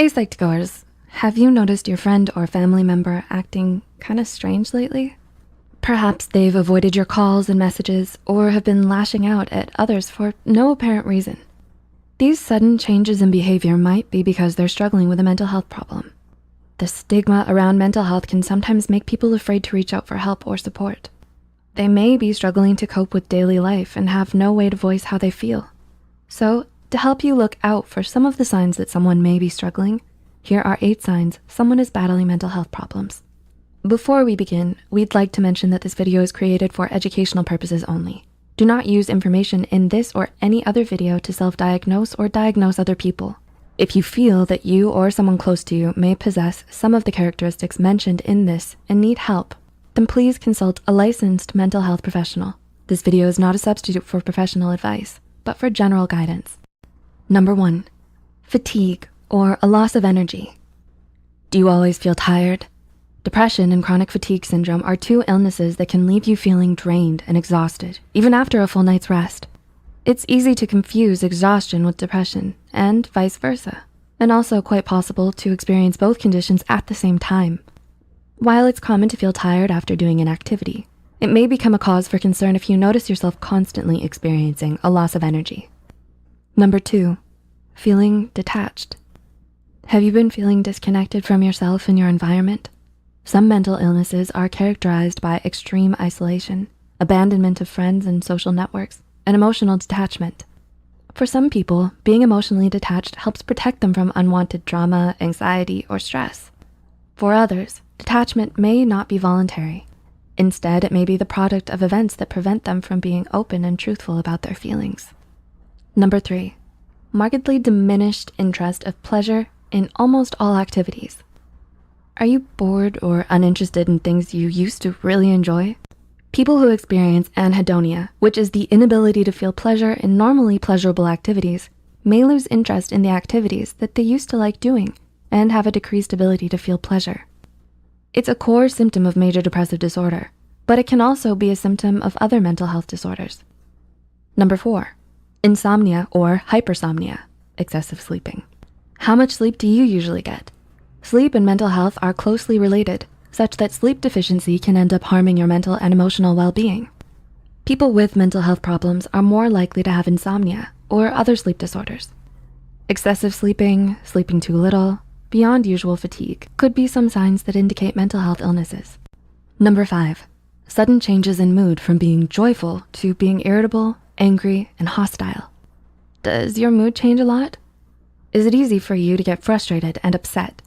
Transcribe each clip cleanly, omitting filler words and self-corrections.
Hey Psych2Goers, have you noticed your friend or family member acting kinda strange lately? Perhaps they've avoided your calls and messages or have been lashing out at others for no apparent reason. These sudden changes in behavior might be because they're struggling with a mental health problem. The stigma around mental health can sometimes make people afraid to reach out for help or support. They may be struggling to cope with daily life and have no way to voice how they feel. So, to help you look out for some of the signs that someone may be struggling, here are 8 signs someone is battling mental health problems. Before we begin, we'd like to mention that this video is created for educational purposes only. Do not use information in this or any other video to self-diagnose or diagnose other people. If you feel that you or someone close to you may possess some of the characteristics mentioned in this and need help, then please consult a licensed mental health professional. This video is not a substitute for professional advice, but for general guidance. Number 1, fatigue or a loss of energy. Do you always feel tired? Depression and chronic fatigue syndrome are 2 illnesses that can leave you feeling drained and exhausted, even after a full night's rest. It's easy to confuse exhaustion with depression and vice versa, and also quite possible to experience both conditions at the same time. While it's common to feel tired after doing an activity, it may become a cause for concern if you notice yourself constantly experiencing a loss of energy. Number 2, feeling detached. Have you been feeling disconnected from yourself and your environment? Some mental illnesses are characterized by extreme isolation, abandonment of friends and social networks, and emotional detachment. For some people, being emotionally detached helps protect them from unwanted drama, anxiety, or stress. For others, detachment may not be voluntary. Instead, it may be the product of events that prevent them from being open and truthful about their feelings. Number 3, markedly diminished interest of pleasure in almost all activities. Are you bored or uninterested in things you used to really enjoy? People who experience anhedonia, which is the inability to feel pleasure in normally pleasurable activities, may lose interest in the activities that they used to like doing and have a decreased ability to feel pleasure. It's a core symptom of major depressive disorder, but it can also be a symptom of other mental health disorders. Number 4, insomnia or hypersomnia, excessive sleeping. How much sleep do you usually get? Sleep and mental health are closely related, such that sleep deficiency can end up harming your mental and emotional well-being. People with mental health problems are more likely to have insomnia or other sleep disorders. Excessive sleeping, sleeping too little, beyond usual fatigue could be some signs that indicate mental health illnesses. Number 5, sudden changes in mood from being joyful to being irritable, angry, and hostile. Does your mood change a lot? Is it easy for you to get frustrated and upset?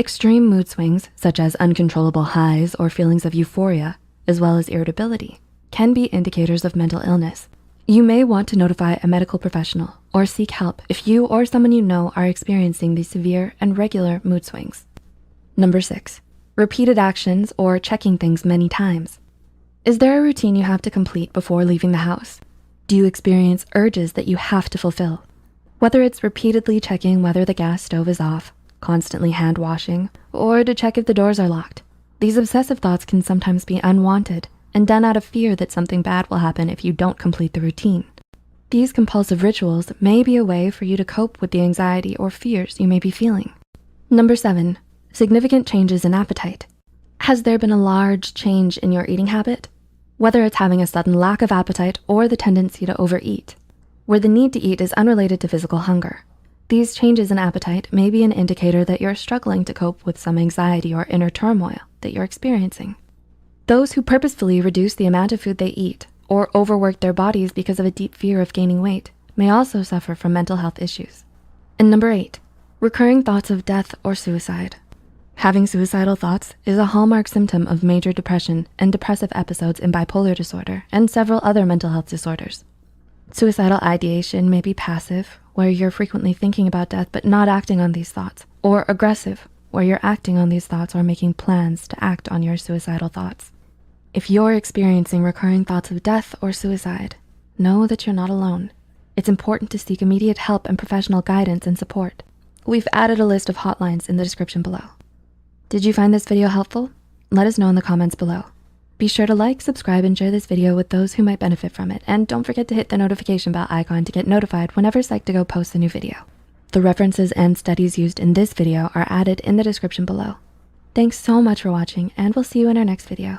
Extreme mood swings, such as uncontrollable highs or feelings of euphoria, as well as irritability, can be indicators of mental illness. You may want to notify a medical professional or seek help if you or someone you know are experiencing these severe and regular mood swings. Number 6, repeated actions or checking things many times. Is there a routine you have to complete before leaving the house? Do you experience urges that you have to fulfill? Whether it's repeatedly checking whether the gas stove is off, constantly hand washing, or to check if the doors are locked, these obsessive thoughts can sometimes be unwanted and done out of fear that something bad will happen if you don't complete the routine. These compulsive rituals may be a way for you to cope with the anxiety or fears you may be feeling. Number 7, significant changes in appetite. Has there been a large change in your eating habit? Whether it's having a sudden lack of appetite or the tendency to overeat, where the need to eat is unrelated to physical hunger. These changes in appetite may be an indicator that you're struggling to cope with some anxiety or inner turmoil that you're experiencing. Those who purposefully reduce the amount of food they eat or overwork their bodies because of a deep fear of gaining weight may also suffer from mental health issues. And number 8, recurring thoughts of death or suicide. Having suicidal thoughts is a hallmark symptom of major depression and depressive episodes in bipolar disorder and several other mental health disorders. Suicidal ideation may be passive, where you're frequently thinking about death but not acting on these thoughts, or aggressive, where you're acting on these thoughts or making plans to act on your suicidal thoughts. If you're experiencing recurring thoughts of death or suicide, know that you're not alone. It's important to seek immediate help and professional guidance and support. We've added a list of hotlines in the description below. Did you find this video helpful? Let us know in the comments below. Be sure to like, subscribe, and share this video with those who might benefit from it. And don't forget to hit the notification bell icon to get notified whenever Psych2Go posts a new video. The references and studies used in this video are added in the description below. Thanks so much for watching, and we'll see you in our next video.